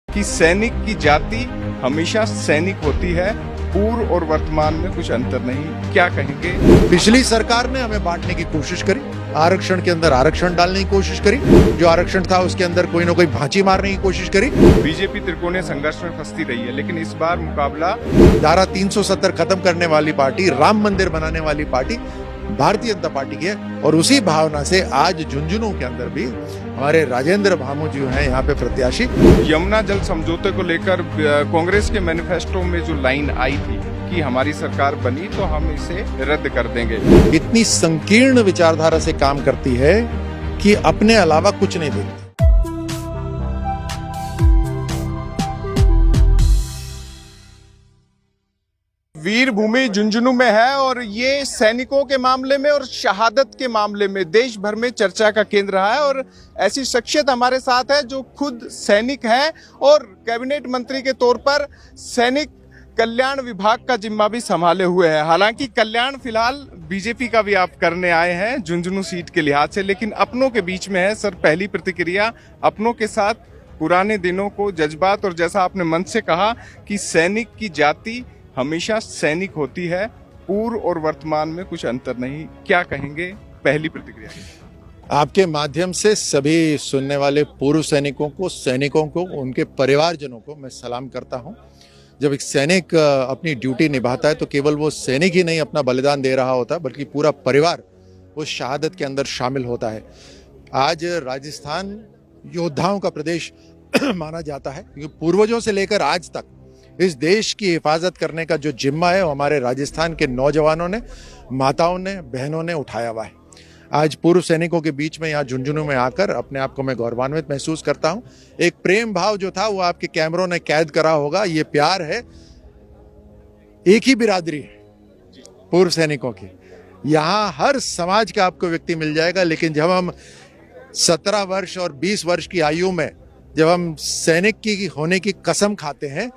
कि सैनिक की जाति हमेशा सैनिक होती है, पूर्व और वर्तमान में कुछ अंतर नहीं। क्या कहेंगे? पिछली सरकार ने हमें बांटने की कोशिश करी, आरक्षण के अंदर आरक्षण डालने की कोशिश करी, जो आरक्षण था उसके अंदर कोई ना कोई भांची मारने की कोशिश करी। बीजेपी त्रिकोणीय संघर्ष में फंसती रही है, लेकिन इस बार मुकाबला धारा 370 खत्म करने वाली पार्टी, राम मंदिर बनाने वाली पार्टी भारतीय जनता पार्टी की है। और उसी भावना से आज झुंझुनू के अंदर भी हमारे राजेंद्र भामू जी हैं यहाँ पे प्रत्याशी। यमुना जल समझौते को लेकर कांग्रेस के मैनिफेस्टो में जो लाइन आई थी कि हमारी सरकार बनी तो हम इसे रद्द कर देंगे, इतनी संकीर्ण विचारधारा से काम करती है कि अपने अलावा कुछ नहीं देखती। वीर भूमि झुंझुनू में है और ये सैनिकों के मामले में और शहादत के मामले में देश भर में चर्चा का केंद्र रहा है। और ऐसी शख्सियत हमारे साथ है जो खुद सैनिक है और कैबिनेट मंत्री के तौर पर सैनिक कल्याण विभाग का जिम्मा भी संभाले हुए हैं। हालांकि कल्याण फिलहाल बीजेपी का भी आप करने आए हैं झुंझुनू सीट के लिहाज से, लेकिन अपनों के बीच में है। सर, पहली प्रतिक्रिया अपनों के साथ पुराने दिनों को, जज्बात, और जैसा आपने मंच से कहा कि सैनिक की जाति हमेशा सैनिक होती है, पूर्व और वर्तमान में कुछ अंतर नहीं। क्या कहेंगे? पहली प्रतिक्रिया। आपके माध्यम से सभी सुनने वाले पूर्व सैनिकों को, उनके परिवारजनों को मैं सलाम करता हूं। जब एक सैनिक अपनी ड्यूटी निभाता है तो केवल वो सैनिक ही नहीं अपना बलिदान दे रहा होता, बल्कि पूरा परिवार वो शहादत के अंदर शामिल होता है। आज राजस्थान योद्धाओं का प्रदेश माना जाता है, क्योंकि पूर्वजों से लेकर आज तक इस देश की हिफाजत करने का जो जिम्मा है वो हमारे राजस्थान के नौजवानों ने, माताओं ने, बहनों ने उठाया हुआ है। आज पूर्व सैनिकों के बीच में यहाँ झुंझुनू में आकर अपने आप को मैं गौरवान्वित महसूस करता हूँ। एक प्रेम भाव जो था वो आपके कैमरों ने कैद करा होगा। ये प्यार है, एक ही बिरादरी है पूर्व सैनिकों की। यहाँ हर समाज का आपको व्यक्ति मिल जाएगा, लेकिन जब हम 17 वर्ष और 20 वर्ष की आयु में जब हम सैनिक की होने की कसम खाते हैं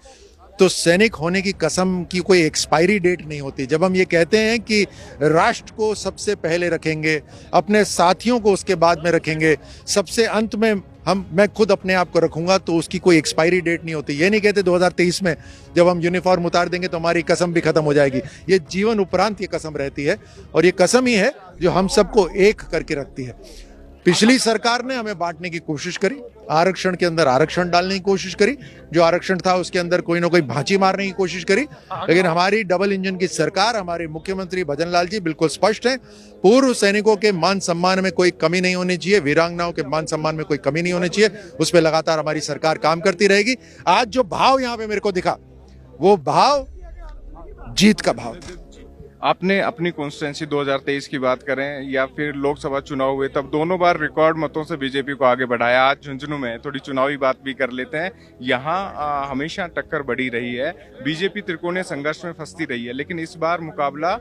तो सैनिक होने की कसम की कोई एक्सपायरी डेट नहीं होती। जब हम ये कहते हैं कि राष्ट्र को सबसे पहले रखेंगे, अपने साथियों को उसके बाद में रखेंगे, सबसे अंत में मैं खुद अपने आप को रखूंगा, तो उसकी कोई एक्सपायरी डेट नहीं होती। ये नहीं कहते 2023 में जब हम यूनिफॉर्म उतार देंगे तो हमारी कसम भी खत्म हो जाएगी। ये जीवन उपरांत ये कसम रहती है, और ये कसम ही है जो हम सबको एक करके रखती है। पिछली सरकार ने हमें बांटने की कोशिश करी, आरक्षण के अंदर आरक्षण डालने की कोशिश करी, जो आरक्षण था उसके अंदर कोई ना कोई भांची मारने की कोशिश करी। लेकिन हमारी डबल इंजन की सरकार, हमारे मुख्यमंत्री भजन लाल जी बिल्कुल स्पष्ट हैं। पूर्व सैनिकों के मान सम्मान में कोई कमी नहीं होनी चाहिए, वीरांगनाओं के मान सम्मान में कोई कमी नहीं होनी चाहिए। उस पर लगातार हमारी सरकार काम करती रहेगी। आज जो भाव यहाँ पे मेरे को दिखा, वो भाव जीत का भाव। आपने अपनी कॉन्स्टिट्यूंसी 2023 की बात करें या फिर लोकसभा चुनाव हुए, तब दोनों बार रिकॉर्ड मतों से बीजेपी को आगे बढ़ाया। आज झुंझुनू में थोड़ी चुनावी बात भी कर लेते हैं। यहाँ हमेशा टक्कर बढ़ी रही है, बीजेपी त्रिकोणीय संघर्ष में फंसती रही है, लेकिन इस बार मुकाबला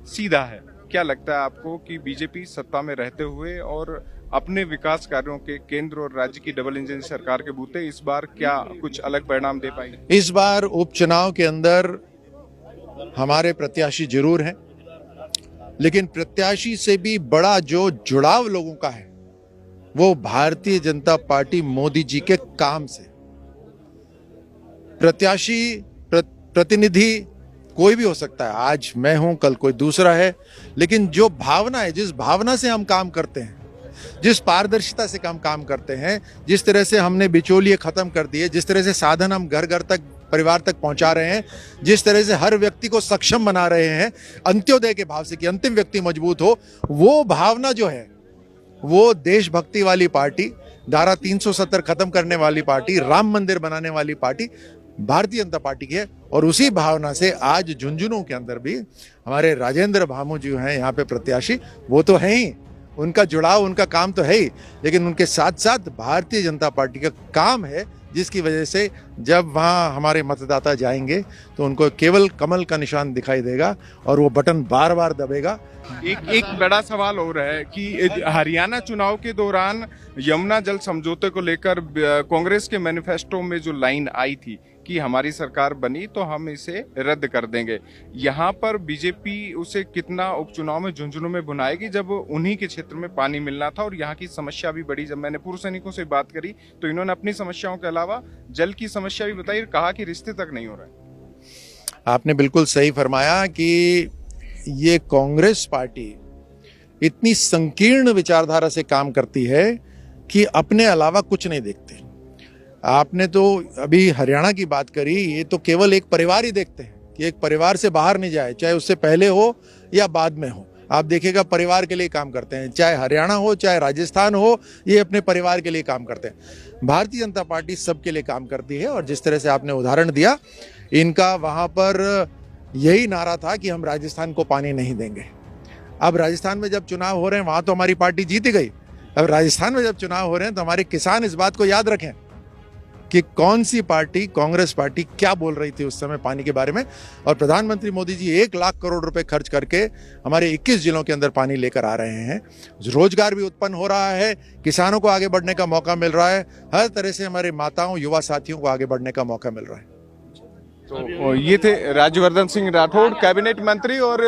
सीधा है। क्या लगता है आपको कि बीजेपी सत्ता में रहते हुए और अपने विकास कार्यों के केंद्र और राज्य की डबल इंजन सरकार के बूते इस बार क्या कुछ अलग परिणाम दे पाएगी? इस बार उपचुनाव के अंदर हमारे प्रत्याशी जरूर हैं, लेकिन प्रत्याशी से भी बड़ा जो जुड़ाव लोगों का है वो भारतीय जनता पार्टी मोदी जी के काम से। प्रत्याशी प्रतिनिधि कोई भी हो सकता है, आज मैं हूं, कल कोई दूसरा है, लेकिन जो भावना है, जिस भावना से हम काम करते हैं, जिस पारदर्शिता से हम काम करते हैं, जिस तरह से हमने बिचौलिए खत्म कर दिए, जिस तरह से साधन हम घर घर तक, परिवार तक पहुंचा रहे हैं, जिस तरह से हर व्यक्ति को सक्षम बना रहे हैं अंत्योदय के भाव से कि अंतिम व्यक्ति मजबूत हो, वो भावना जो है वो देशभक्ति वाली पार्टी, धारा 370 खत्म करने वाली पार्टी, राम मंदिर बनाने वाली पार्टी भारतीय जनता पार्टी की है। और उसी भावना से आज झुंझुनू के अंदर भी हमारे राजेंद्र भामू जी हैं यहाँ पे प्रत्याशी। वो तो है ही, उनका जुड़ाव, उनका काम तो है ही, लेकिन उनके साथ साथ भारतीय जनता पार्टी का काम है, जिसकी वजह से जब वहाँ हमारे मतदाता जाएंगे तो उनको केवल कमल का निशान दिखाई देगा और वो बटन बार बार दबेगा। एक बड़ा सवाल हो रहा है कि हरियाणा चुनाव के दौरान यमुना जल समझौते को लेकर कांग्रेस के मैनिफेस्टो में जो लाइन आई थी कि हमारी सरकार बनी तो हम इसे रद्द कर देंगे। यहाँ पर बीजेपी उसे कितना उपचुनाव में झुंझुनू में भुनाएगी जब उन्हीं के क्षेत्र में पानी मिलना था और यहाँ की समस्या भी बड़ी। जब मैंने पूर्व सैनिकों से बात करी तो इन्होंने अपनी समस्याओं के अलावा जल की समस्या भी बताई, कहा कि रिश्ते तक नहीं हो रहा है। आपने बिल्कुल सही फरमाया कि ये कांग्रेस पार्टी इतनी संकीर्ण विचारधारा से काम करती है कि अपने अलावा कुछ नहीं देखते। आपने तो अभी हरियाणा की बात करी, ये तो केवल एक परिवार ही देखते हैं कि एक परिवार से बाहर नहीं जाए, चाहे उससे पहले हो या बाद में हो। आप देखिएगा परिवार के लिए काम करते हैं, चाहे हरियाणा हो चाहे राजस्थान हो, ये अपने परिवार के लिए काम करते हैं। भारतीय जनता पार्टी सबके लिए काम करती है और जिस तरह से आपने उदाहरण दिया, इनका वहाँ पर यही नारा था कि हम राजस्थान को पानी नहीं देंगे। अब राजस्थान में जब चुनाव हो रहे हैं वहाँ तो हमारी पार्टी जीत गई, अब राजस्थान में जब चुनाव हो रहे हैं तो हमारे किसान इस बात को याद रखें कि कौन सी पार्टी, कांग्रेस पार्टी क्या बोल रही थी उस समय पानी के बारे में। और प्रधानमंत्री मोदी जी 1 लाख करोड़ रुपए खर्च करके हमारे 21 जिलों के अंदर पानी लेकर आ रहे हैं। रोजगार भी उत्पन्न हो रहा है, किसानों को आगे बढ़ने का मौका मिल रहा है, हर तरह से हमारे माताओं युवा साथियों को आगे बढ़ने का मौका मिल रहा है। तो ये थे राज्यवर्धन सिंह राठौड़, कैबिनेट मंत्री, और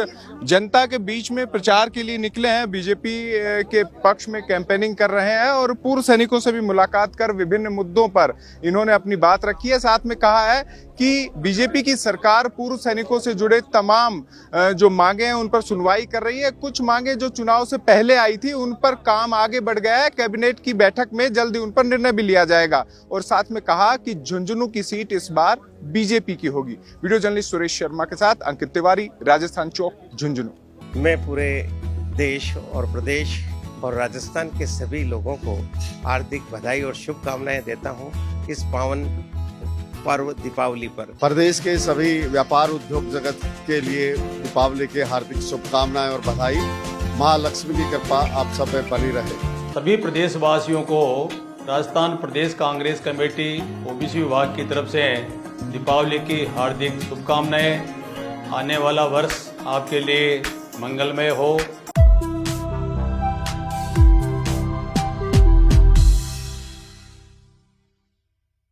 जनता के बीच में प्रचार के लिए निकले हैं, बीजेपी के पक्ष में कैंपेनिंग कर रहे हैं और पूर्व सैनिकों से भी मुलाकात कर विभिन्न मुद्दों पर इन्होंने अपनी बात रखी है। साथ में कहा है कि बीजेपी की सरकार पूर्व सैनिकों से जुड़े तमाम जो मांगे हैं उन पर सुनवाई कर रही है। कुछ मांगे जो चुनाव से पहले आई थी उन पर काम आगे बढ़ गया है, कैबिनेट की बैठक में जल्दी उन पर निर्णय भी लिया जाएगा। और साथ में कहा कि झुंझुनू की सीट इस बार बीजेपी की होगी। वीडियो जर्नलिस्ट सुरेश शर्मा के साथ अंकित तिवारी, राजस्थान चौक, झुंझुनू। मैं पूरे देश और प्रदेश और राजस्थान के सभी लोगों को हार्दिक बधाई और शुभकामनाएं देता हूं इस पावन पर्व दीपावली पर। प्रदेश के सभी व्यापार उद्योग जगत के लिए दीपावली के हार्दिक शुभकामनाएं और बधाई। महालक्ष्मी की कृपा आप सब पे बनी रहे। सभी प्रदेशवासियों को राजस्थान प्रदेश कांग्रेस कमेटी ओबीसी विभाग की तरफ से दीपावली की हार्दिक शुभकामनाएं। आने वाला वर्ष आपके लिए मंगलमय हो।